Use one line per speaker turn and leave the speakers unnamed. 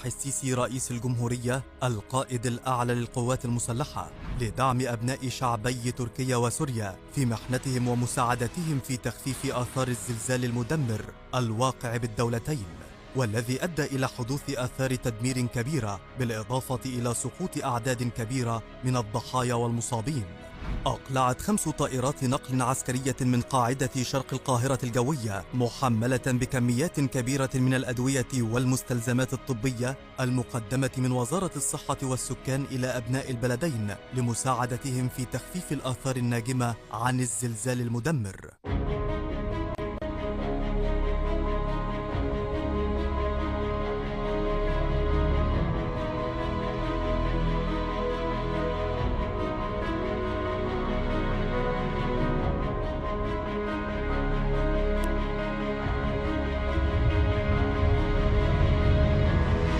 السيسي رئيس الجمهورية القائد الأعلى للقوات المسلحة لدعم أبناء شعبي تركيا وسوريا في محنتهم ومساعدتهم في تخفيف آثار الزلزال المدمر الواقع بالدولتين، والذي أدى إلى حدوث آثار تدمير كبيرة بالإضافة إلى سقوط أعداد كبيرة من الضحايا والمصابين. أقلعت 5 طائرات نقل عسكرية من قاعدة شرق القاهرة الجوية محملة بكميات كبيرة من الأدوية والمستلزمات الطبية المقدمة من وزارة الصحة والسكان إلى أبناء البلدين لمساعدتهم في تخفيف الآثار الناجمة عن الزلزال المدمر.